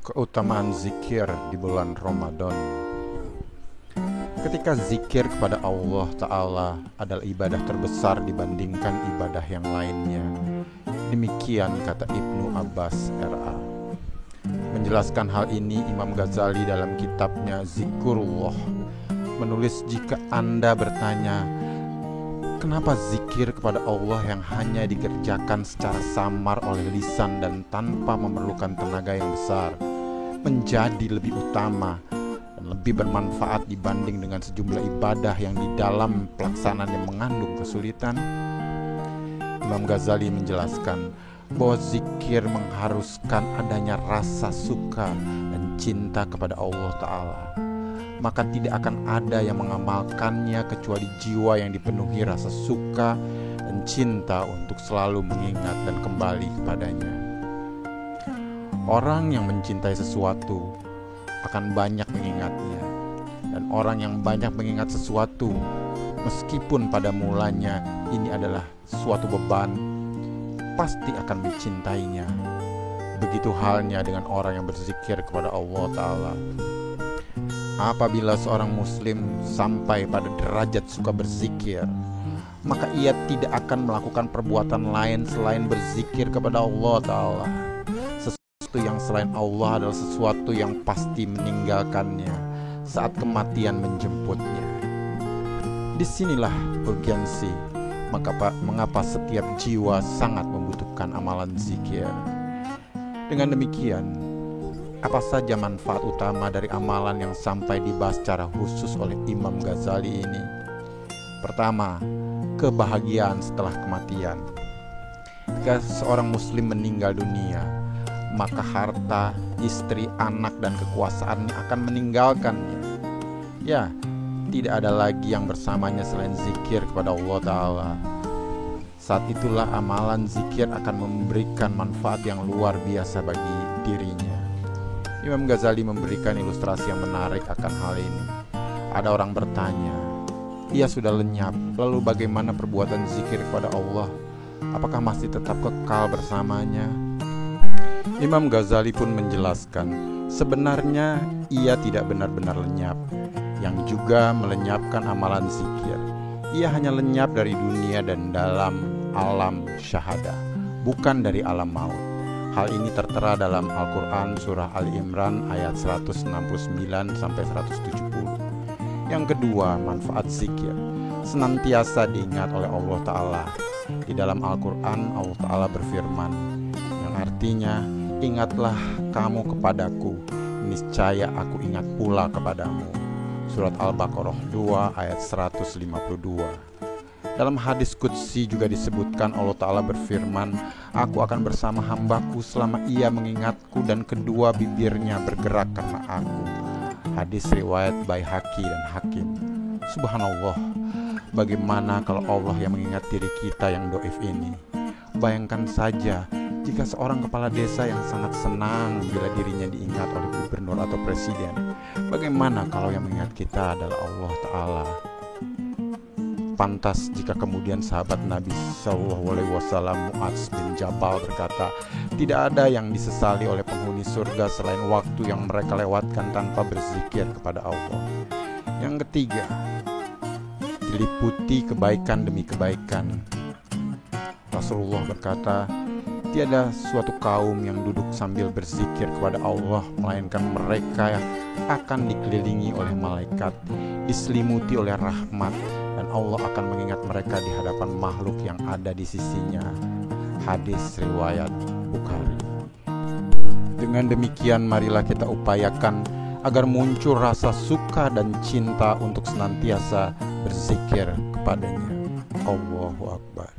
Keutamaan zikir di bulan Ramadan. Ketika zikir kepada Allah Ta'ala adalah ibadah terbesar dibandingkan ibadah yang lainnya. Demikian kata Ibnu Abbas R.A. Menjelaskan hal ini, Imam Ghazali dalam kitabnya Zikrullah menulis, jika Anda bertanya, kenapa zikir kepada Allah yang hanya dikerjakan secara samar oleh lisan dan tanpa memerlukan tenaga yang besar menjadi lebih utama dan lebih bermanfaat dibanding dengan sejumlah ibadah yang di dalam pelaksanaan yang mengandung kesulitan? Imam Ghazali menjelaskan bahwa zikir mengharuskan adanya rasa suka dan cinta kepada Allah Ta'ala. Maka tidak akan ada yang mengamalkannya kecuali jiwa yang dipenuhi rasa suka dan cinta untuk selalu mengingat dan kembali kepadanya. Orang yang mencintai sesuatu akan banyak mengingatnya, dan orang yang banyak mengingat sesuatu, meskipun pada mulanya ini adalah suatu beban, pasti akan mencintainya. Begitu halnya dengan orang yang berzikir kepada Allah Ta'ala. Apabila seorang muslim sampai pada derajat suka berzikir, maka ia tidak akan melakukan perbuatan lain selain berzikir kepada Allah Ta'ala. Sesuatu yang selain Allah adalah sesuatu yang pasti meninggalkannya saat kematian menjemputnya. Disinilah urgensi mengapa setiap jiwa sangat membutuhkan amalan zikir. Dengan demikian, apa saja manfaat utama dari amalan yang sampai dibahas secara khusus oleh Imam Ghazali ini? Pertama, kebahagiaan setelah kematian. Jika seorang muslim meninggal dunia, maka harta, istri, anak, dan kekuasaannya akan meninggalkannya. Ya, tidak ada lagi yang bersamanya selain zikir kepada Allah Ta'ala. Saat itulah amalan zikir akan memberikan manfaat yang luar biasa bagi dirinya. Imam Ghazali memberikan ilustrasi yang menarik akan hal ini. Ada orang bertanya, ia sudah lenyap, lalu bagaimana perbuatan zikir kepada Allah? Apakah masih tetap kekal bersamanya? Imam Ghazali pun menjelaskan, sebenarnya ia tidak benar-benar lenyap, yang juga melenyapkan amalan zikir. Ia hanya lenyap dari dunia dan dalam alam syahadah, bukan dari alam maut. Hal ini tertera dalam Al-Quran surah Ali Imran ayat 169-170. Yang kedua, manfaat zikir senantiasa diingat oleh Allah Ta'ala. Di dalam Al-Quran Allah Ta'ala berfirman, yang artinya, ingatlah kamu kepadaku, niscaya aku ingat pula kepadamu. Surat Al-Baqarah 2 ayat 152. Dalam hadis qudsi juga disebutkan Allah Ta'ala berfirman, aku akan bersama hambaku selama ia mengingatku dan kedua bibirnya bergerak karena aku. Hadis riwayat Baihaqi dan Hakim. Subhanallah, bagaimana kalau Allah yang mengingat diri kita yang doif ini? Bayangkan saja jika seorang kepala desa yang sangat senang bila dirinya diingat oleh gubernur atau presiden. Bagaimana kalau yang mengingat kita adalah Allah Ta'ala? Pantas jika kemudian sahabat Nabi SAW Mu'adz bin Jabal berkata, tidak ada yang disesali oleh penghuni surga selain waktu yang mereka lewatkan tanpa berzikir kepada Allah. Yang ketiga, diliputi kebaikan demi kebaikan. Rasulullah berkata, tiada suatu kaum yang duduk sambil berzikir kepada Allah, melainkan mereka yang akan dikelilingi oleh malaikat, diselimuti oleh rahmat, dan Allah akan mengingat mereka di hadapan makhluk yang ada di sisinya. Hadis riwayat Bukhari. Dengan demikian, marilah kita upayakan agar muncul rasa suka dan cinta untuk senantiasa berzikir kepadanya. Allahu Akbar.